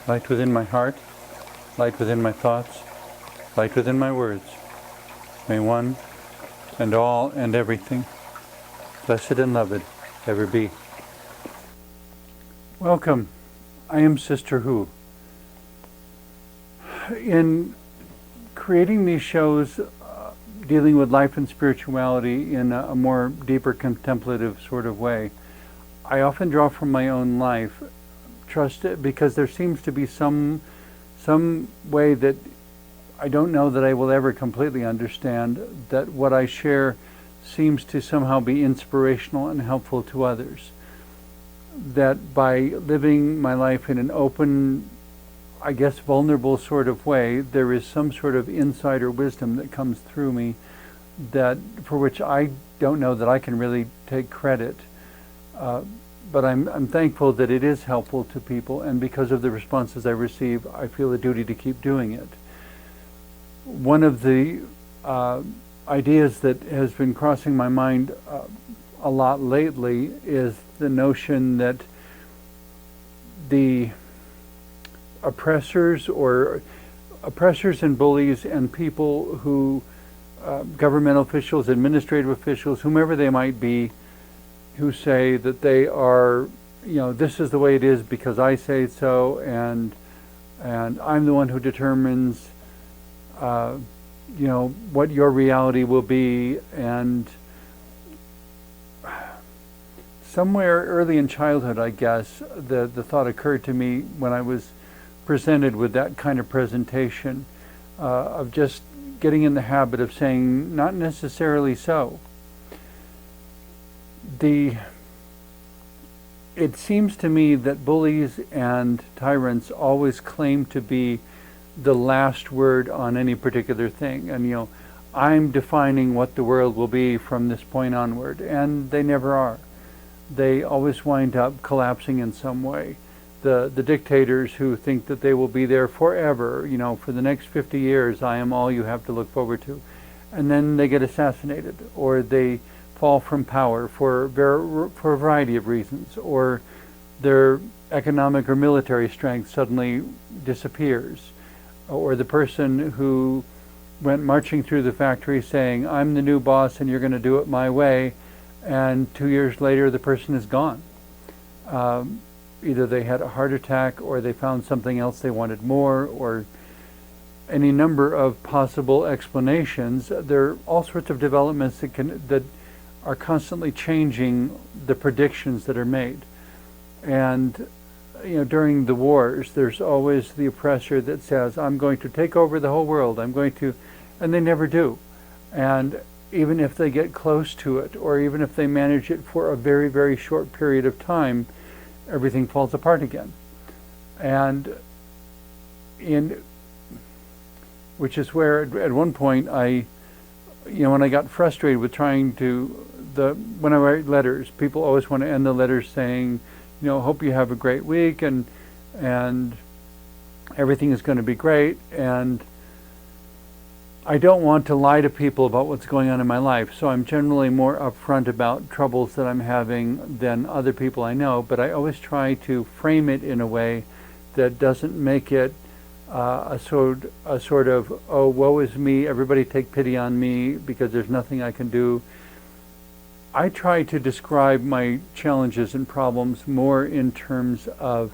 light within my heart, light within my thoughts, light within my words. May one and all and everything, blessed and loved, ever be. Welcome. I am Sister Who. In creating these shows, dealing with life and spirituality in a more deeper contemplative sort of way, I often draw from my own life, because there seems to be some way that I don't know that I will ever completely understand, that what I share seems to somehow be inspirational and helpful to others. That by living my life in an open, I guess vulnerable sort of way, there is some sort of insider wisdom that comes through me that for which I don't know that I can really take credit. But I'm thankful that it is helpful to people, and because of the responses I receive, I feel a duty to keep doing it. One of the ideas that has been crossing my mind a lot lately is the notion that the oppressors and bullies and people who, governmental officials, administrative officials, whomever they might be, who say that they are, this is the way it is because I say so, and I'm the one who determines, what your reality will be. And somewhere early in childhood, I guess, the thought occurred to me when I was presented with that kind of presentation, of just getting in the habit of saying, not necessarily so. It seems to me that bullies and tyrants always claim to be the last word on any particular thing. And, I'm defining what the world will be from this point onward. And they never are. They always wind up collapsing in some way. The dictators who think that they will be there forever, for the next 50 years, I am all you have to look forward to. And then they get assassinated, or they fall from power for a variety of reasons, or their economic or military strength suddenly disappears, or the person who went marching through the factory saying, I'm the new boss and you're going to do it my way, and 2 years later the person is gone. Either they had a heart attack, or they found something else they wanted more, or any number of possible explanations. There are all sorts of developments that are constantly changing the predictions that are made. And during the wars, there's always the oppressor that says, I'm going to take over the whole world, and they never do. And even if they get close to it, or even if they manage it for a very, very short period of time, everything falls apart again. And which is where at one point when I got frustrated with when I write letters, people always want to end the letters saying, hope you have a great week, and everything is going to be great. And I don't want to lie to people about what's going on in my life, so I'm generally more upfront about troubles that I'm having than other people I know, but I always try to frame it in a way that doesn't make it a sort of, oh, woe is me, everybody take pity on me because there's nothing I can do. I try to describe my challenges and problems more in terms of,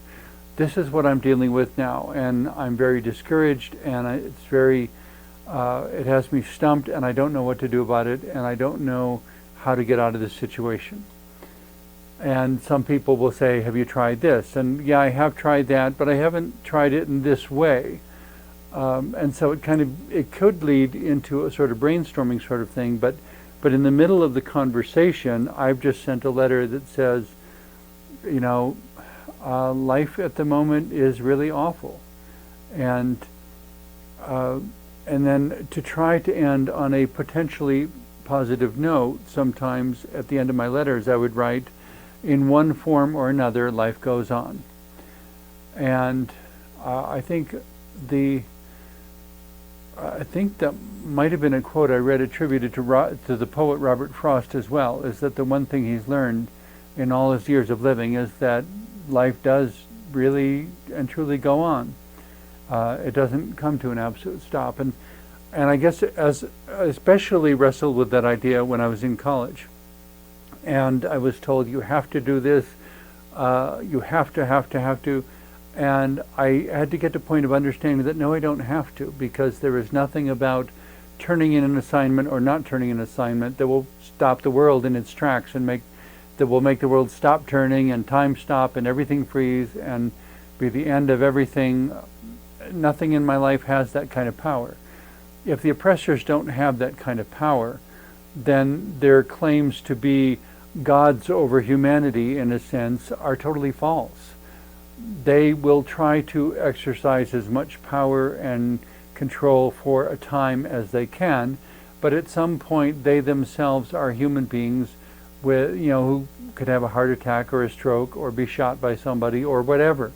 this is what I'm dealing with now, and I'm very discouraged, and it has me stumped, and I don't know what to do about it, and I don't know how to get out of this situation. And some people will say, have you tried this? And yeah, I have tried that, but I haven't tried it in this way. And so it could lead into a sort of brainstorming sort of thing, but in the middle of the conversation, I've just sent a letter that says, life at the moment is really awful. And then to try to end on a potentially positive note, sometimes at the end of my letters I would write, in one form or another, life goes on. And I think that might have been a quote I read attributed to the poet Robert Frost as well, is that the one thing he's learned in all his years of living is that life does really and truly go on. It doesn't come to an absolute stop. And I guess as especially wrestled with that idea when I was in college. And I was told, you have to do this, you have to. And I had to get to a point of understanding that no, I don't have to, because there is nothing about turning in an assignment or not turning in an assignment that will stop the world in its tracks and that will make the world stop turning and time stop and everything freeze and be the end of everything. Nothing in my life has that kind of power. If the oppressors don't have that kind of power, then their claims to be gods over humanity, in a sense, are totally false. They will try to exercise as much power and control for a time as they can, but at some point they themselves are human beings with, who could have a heart attack or a stroke or be shot by somebody or whatever.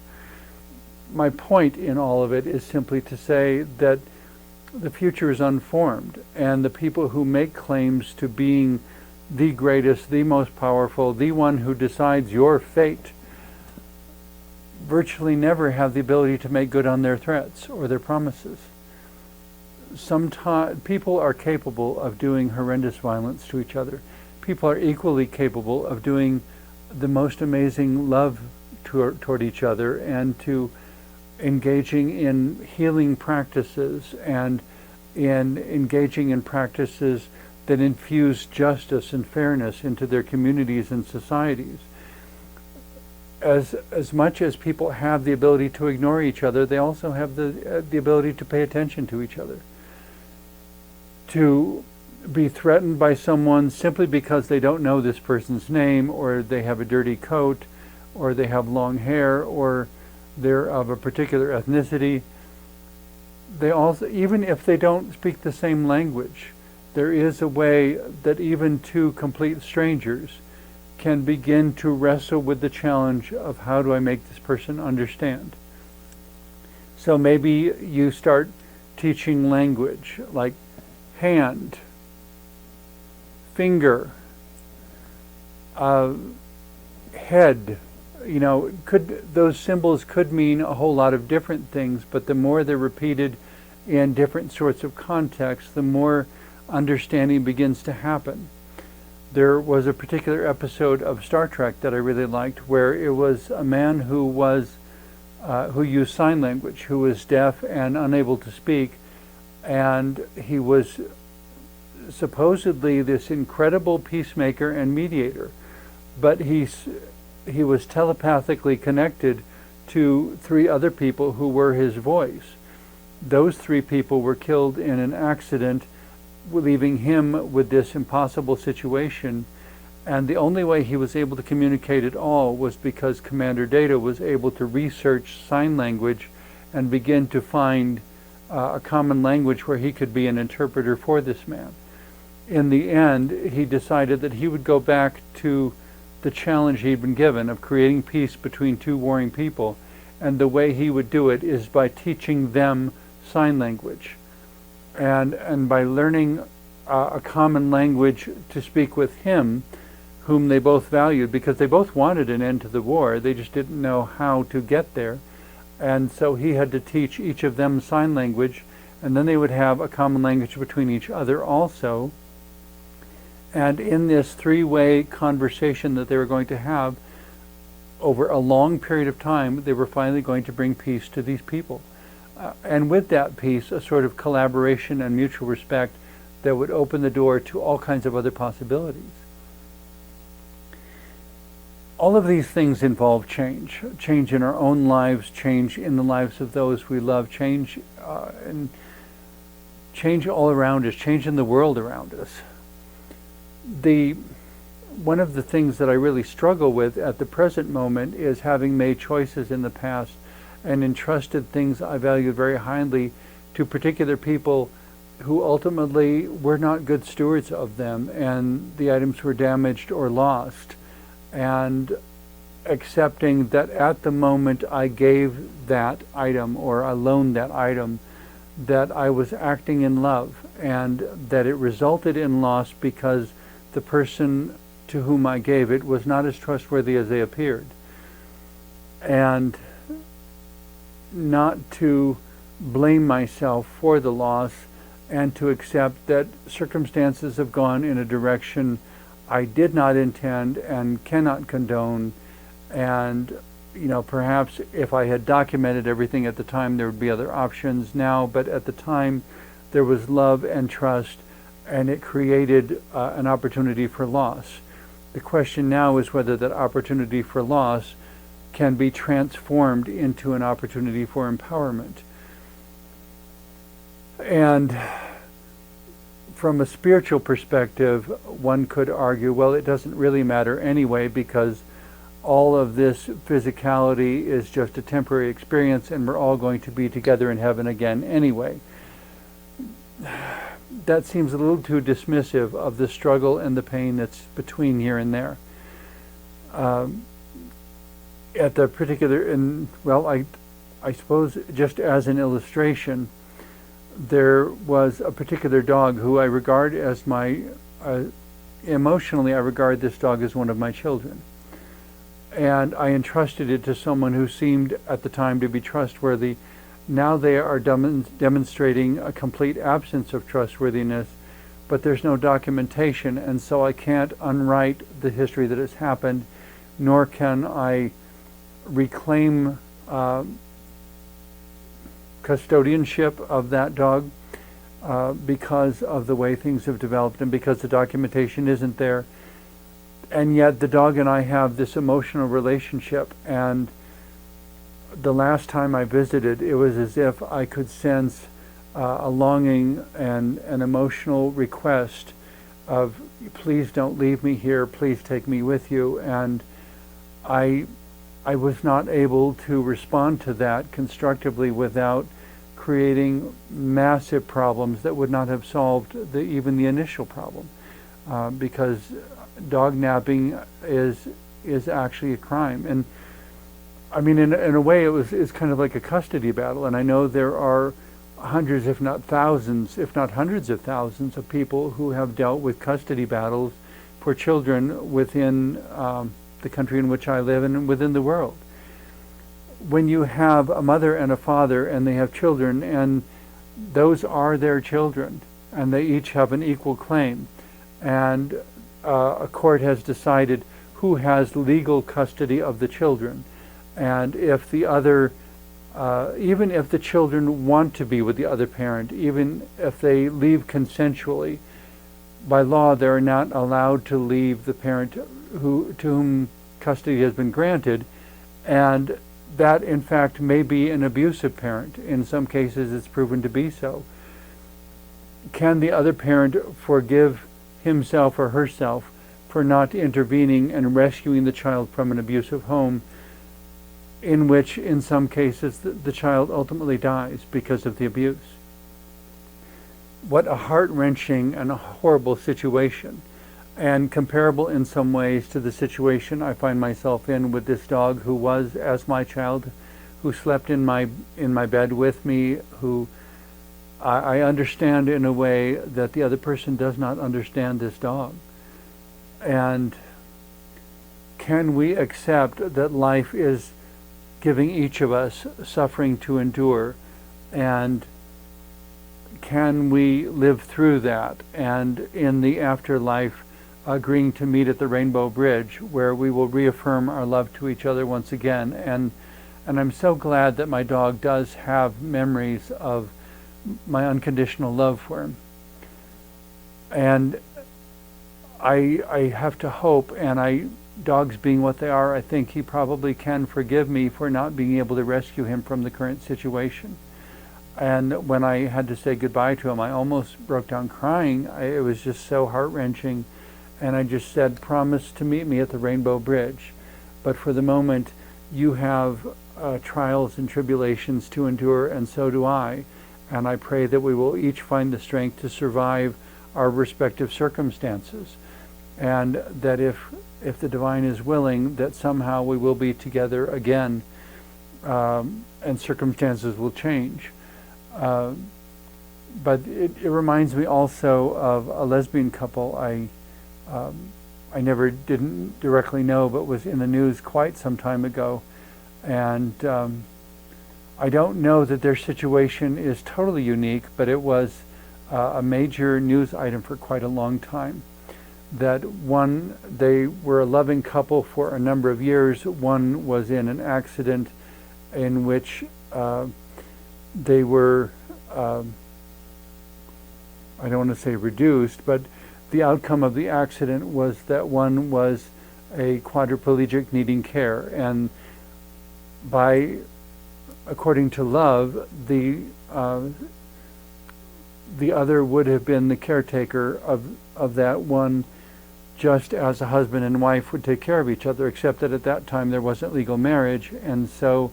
My point in all of it is simply to say that the future is unformed, and the people who make claims to being the greatest, the most powerful, the one who decides your fate, virtually never have the ability to make good on their threats or their promises. Sometimes people are capable of doing horrendous violence to each other. People are equally capable of doing the most amazing love toward each other, and to engaging in healing practices and in engaging in practices that infuse justice and fairness into their communities and societies. As much as people have the ability to ignore each other, they also have the ability to pay attention to each other. To be threatened by someone simply because they don't know this person's name, or they have a dirty coat, or they have long hair, or they're of a particular ethnicity. They also, even if they don't speak the same language, there is a way that even two complete strangers can begin to wrestle with the challenge of, how do I make this person understand? So maybe you start teaching language like hand, finger, head. Those symbols could mean a whole lot of different things, but the more they're repeated in different sorts of contexts, the more understanding begins to happen. There was a particular episode of Star Trek that I really liked, where it was a man who used sign language, who was deaf and unable to speak, and he was supposedly this incredible peacemaker and mediator, but he was telepathically connected to 3 other people who were his voice. Those 3 people were killed in an accident, leaving him with this impossible situation, and the only way he was able to communicate at all was because Commander Data was able to research sign language and begin to find a common language where he could be an interpreter for this man. In the end, he decided that he would go back to the challenge he'd been given of creating peace between 2 warring people, and the way he would do it is by teaching them sign language, and by learning a common language to speak with him, whom they both valued, because they both wanted an end to the war. They just didn't know how to get there, and so he had to teach each of them sign language, and then they would have a common language between each other also. And in this 3-way conversation that they were going to have over a long period of time, they were finally going to bring peace to these people. And with that peace, a sort of collaboration and mutual respect that would open the door to all kinds of other possibilities. All of these things involve change. Change in our own lives, change in the lives of those we love, change and change all around us, change in the world around us. One of the things that I really struggle with at the present moment is having made choices in the past and entrusted things I valued very highly to particular people who ultimately were not good stewards of them, and the items were damaged or lost. And accepting that at the moment I gave that item or I loaned that item, that I was acting in love, and that it resulted in loss because the person to whom I gave it was not as trustworthy as they appeared. And not to blame myself for the loss, and to accept that circumstances have gone in a direction I did not intend and cannot condone. And perhaps if I had documented everything at the time, there would be other options now, but at the time there was love and trust, and it created an opportunity for loss. The question now is whether that opportunity for loss can be transformed into an opportunity for empowerment. And from a spiritual perspective, one could argue, well, it doesn't really matter anyway, because all of this physicality is just a temporary experience, and we're all going to be together in heaven again anyway. That seems a little too dismissive of the struggle and the pain that's between here and there. At the particular, I suppose just as an illustration, there was a particular dog who I regard as emotionally I regard this dog as one of my children. And I entrusted it to someone who seemed at the time to be trustworthy. Now they are demonstrating a complete absence of trustworthiness, but there's no documentation, and so I can't unwrite the history that has happened, nor can I reclaim custodianship of that dog because of the way things have developed and because the documentation isn't there. And yet the dog and I have this emotional relationship, and the last time I visited, it was as if I could sense a longing and an emotional request of, please don't leave me here, please take me with you. And I was not able to respond to that constructively without creating massive problems that would not have solved even the initial problem, because dog napping is actually a crime. And I mean, in a way, it's kind of like a custody battle. And I know there are hundreds, if not thousands, if not hundreds of thousands of people who have dealt with custody battles for children within the country in which I live and within the world. When you have a mother and a father and they have children, and those are their children, and they each have an equal claim, and a court has decided who has legal custody of the children, and if the other, even if the children want to be with the other parent, even if they leave consensually, by law they're not allowed to leave the parent to whom custody has been granted, and that in fact may be an abusive parent. In some cases it's proven to be so. Can the other parent forgive himself or herself for not intervening and rescuing the child from an abusive home, in which in some cases the child ultimately dies because of the abuse? What a heart-wrenching and a horrible situation, and comparable in some ways to the situation I find myself in with this dog who was as my child, who slept in my bed with me, who I understand in a way that the other person does not understand this dog. And can we accept that life is giving each of us suffering to endure, and can we live through that, and in the afterlife agreeing to meet at the Rainbow Bridge, where we will reaffirm our love to each other once again? And I'm so glad that my dog does have memories of my unconditional love for him. And I have to hope, and dogs being what they are, I think he probably can forgive me for not being able to rescue him from the current situation. And when I had to say goodbye to him, I almost broke down crying. It was just so heart-wrenching. And I just said, promise to meet me at the Rainbow Bridge. But for the moment, you have trials and tribulations to endure, and so do I. And I pray that we will each find the strength to survive our respective circumstances. And that if the divine is willing, that somehow we will be together again, and circumstances will change. But it reminds me also of a lesbian couple I never didn't directly know, but was in the news quite some time ago. And I don't know that their situation is totally unique, but it was a major news item for quite a long time. That one, they were a loving couple for a number of years. One was in an accident in which they were, I don't want to say reduced, but the outcome of the accident was that one was a quadriplegic needing care. And according to love, the other would have been the caretaker of that one, just as a husband and wife would take care of each other, except that at that time there wasn't legal marriage, and so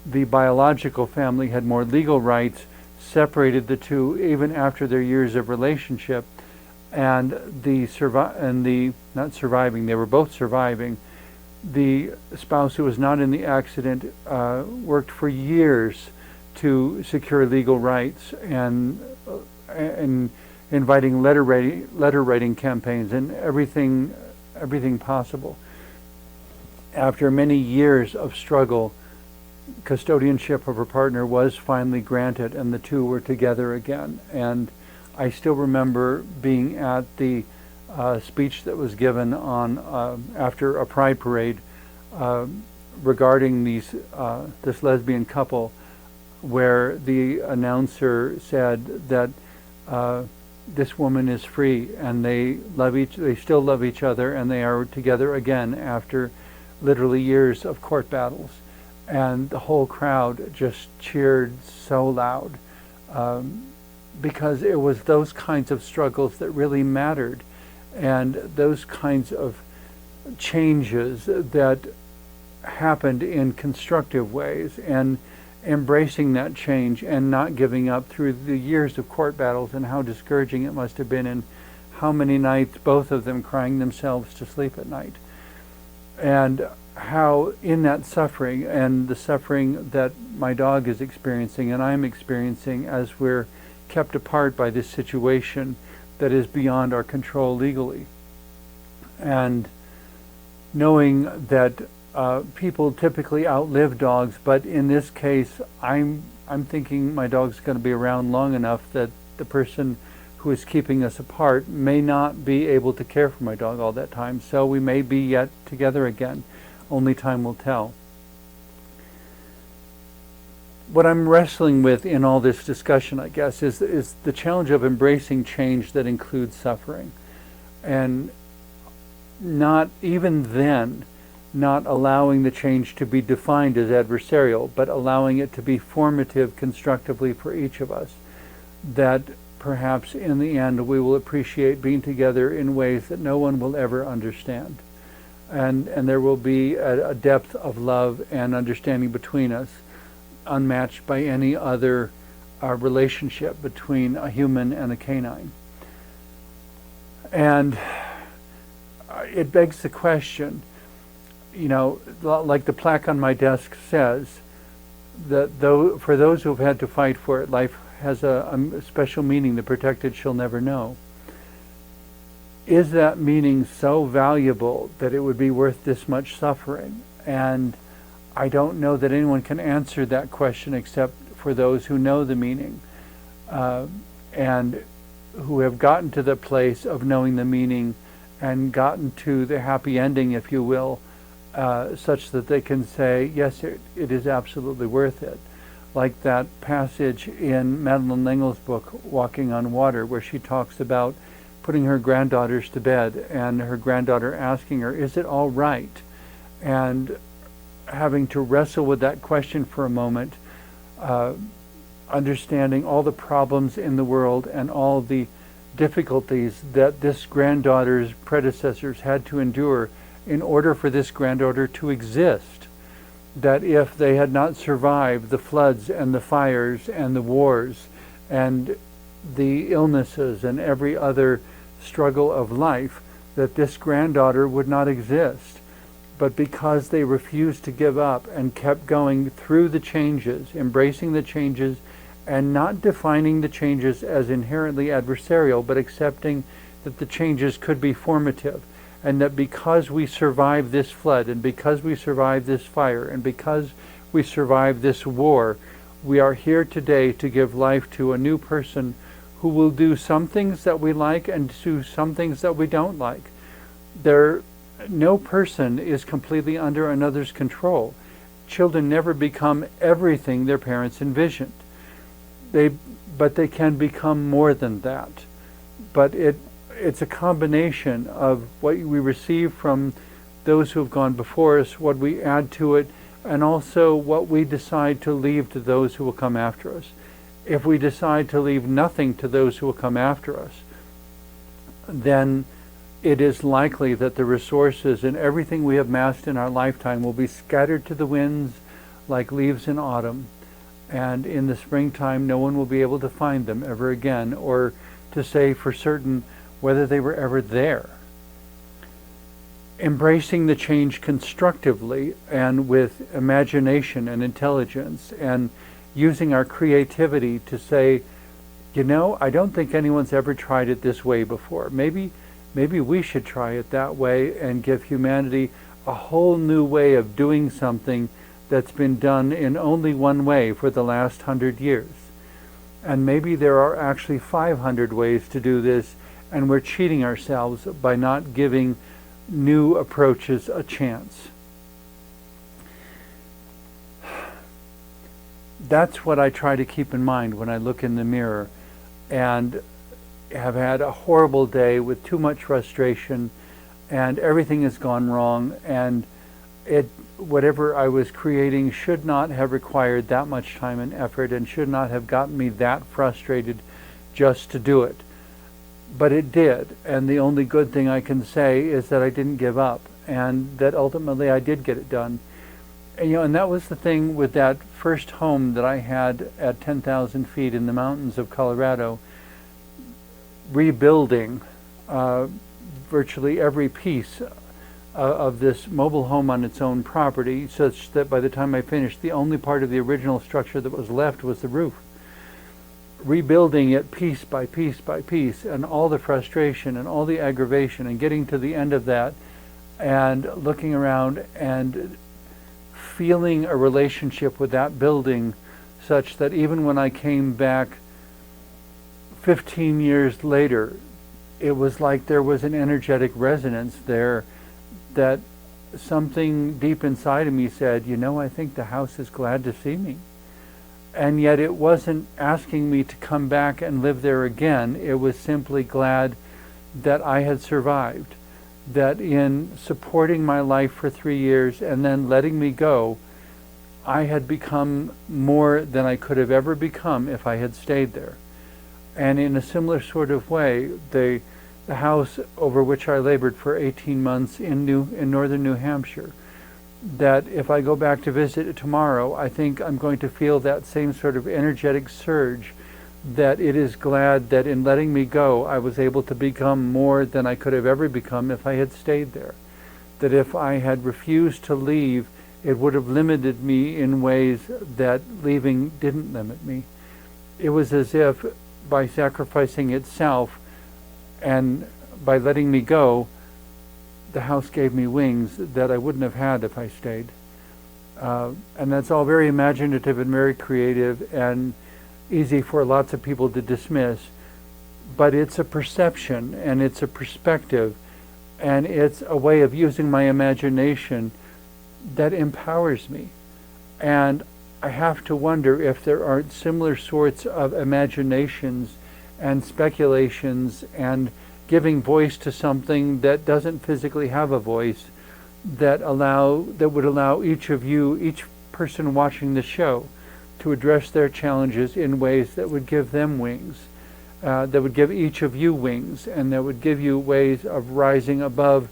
the biological family had more legal rights, separated the two even after their years of relationship, and they were both surviving. The spouse who was not in the accident worked for years to secure legal rights and inviting letter writing campaigns and everything possible. After many years of struggle, custodianship of her partner was finally granted, and the two were together again. And I still remember being at the speech that was given on after a pride parade regarding this lesbian couple, where the announcer said that this woman is free, and they still love each other, and they are together again after literally years of court battles. And the whole crowd just cheered so loud, because it was those kinds of struggles that really mattered, and those kinds of changes that happened in constructive ways, and embracing that change and not giving up through the years of court battles, and how discouraging it must have been, and how many nights both of them crying themselves to sleep at night. And how in that suffering, and the suffering that my dog is experiencing and I'm experiencing as we're kept apart by this situation that is beyond our control legally, and knowing that people typically outlive dogs, but in this case, I'm thinking my dog's going to be around long enough that the person who is keeping us apart may not be able to care for my dog all that time. So we may be yet together again. Only time will tell. What I'm wrestling with in all this discussion, I guess, is the challenge of embracing change that includes suffering, and not even then, not allowing the change to be defined as adversarial, but allowing it to be formative constructively for each of us, that perhaps in the end we will appreciate being together in ways that no one will ever understand. And there will be a depth of love and understanding between us unmatched by any other relationship between a human and a canine. And it begs the question, like the plaque on my desk says, that for those who have had to fight for it, life has a special meaning the protected shall never know. Is that meaning so valuable that it would be worth this much suffering? And I don't know that anyone can answer that question except for those who know the meaning, and who have gotten to the place of knowing the meaning and gotten to the happy ending, if you will, such that they can say, yes, it is absolutely worth it. Like that passage in Madeleine L'Engle's book, Walking on Water, where she talks about putting her granddaughters to bed, and her granddaughter asking her, is it all right? And having to wrestle with that question for a moment, understanding all the problems in the world and all the difficulties that this granddaughter's predecessors had to endure in order for this granddaughter to exist. That if they had not survived the floods and the fires and the wars and the illnesses and every other struggle of life, that this granddaughter would not exist. But because they refused to give up and kept going through the changes, embracing the changes, and not defining the changes as inherently adversarial, but accepting that the changes could be formative, and that because we survived this flood, and because we survived this fire, and because we survived this war, We are here today to give life to a new person who will do some things that we like and do some things that we don't like. No person is completely under another's control. Children never become everything their parents envisioned. But they can become more than that. But it's a combination of what we receive from those who have gone before us, what we add to it, and also what we decide to leave to those who will come after us. If we decide to leave nothing to those who will come after us, then it is likely that the resources and everything we have amassed in our lifetime will be scattered to the winds like leaves in autumn. And in the springtime, no one will be able to find them ever again, or to say for certain whether they were ever there. Embracing the change constructively and with imagination and intelligence, and using our creativity to say, I don't think anyone's ever tried it this way before. Maybe we should try it that way and give humanity a whole new way of doing something that's been done in only one way for the last 100 years. And maybe there are actually 500 ways to do this, and we're cheating ourselves by not giving new approaches a chance. That's what I try to keep in mind when I look in the mirror and have had a horrible day with too much frustration, and everything has gone wrong, and whatever I was creating should not have required that much time and effort, and should not have gotten me that frustrated just to do it. But it did, and the only good thing I can say is that I didn't give up, and that ultimately I did get it done. And that was the thing with that first home that I had at 10,000 feet in the mountains of Colorado. Rebuilding virtually every piece of this mobile home on its own property, such that by the time I finished, the only part of the original structure that was left was the roof. Rebuilding it piece by piece by piece, and all the frustration and all the aggravation, and getting to the end of that and looking around and feeling a relationship with that building, such that even when I came back 15 years later, it was like there was an energetic resonance there, that something deep inside of me said, I think the house is glad to see me. And yet it wasn't asking me to come back and live there again. It was simply glad that I had survived, that in supporting my life for 3 years and then letting me go, I had become more than I could have ever become if I had stayed there. And in a similar sort of way, the house over which I labored for 18 months in northern New Hampshire, that if I go back to visit it tomorrow, I think I'm going to feel that same sort of energetic surge, that it is glad that in letting me go, I was able to become more than I could have ever become if I had stayed there. That if I had refused to leave, it would have limited me in ways that leaving didn't limit me. It was as if by sacrificing itself and by letting me go, the house gave me wings that I wouldn't have had if I stayed. And that's all very imaginative and very creative and easy for lots of people to dismiss. But it's a perception, and it's a perspective, and it's a way of using my imagination that empowers me. And I have to wonder if there aren't similar sorts of imaginations and speculations and giving voice to something that doesn't physically have a voice, that would allow each of you, each person watching the show, to address their challenges in ways that would give them wings, that would give each of you wings, and that would give you ways of rising above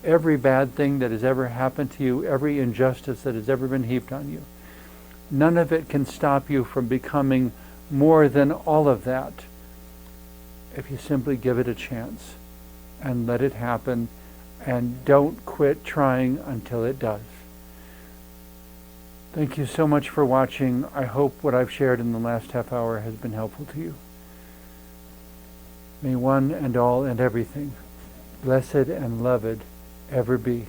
every bad thing that has ever happened to you, every injustice that has ever been heaped on you. None of it can stop you from becoming more than all of that if you simply give it a chance and let it happen, and don't quit trying until it does. Thank you so much for watching. I hope what I've shared in the last half hour has been helpful to you. May one and all and everything, blessed and loved, ever be.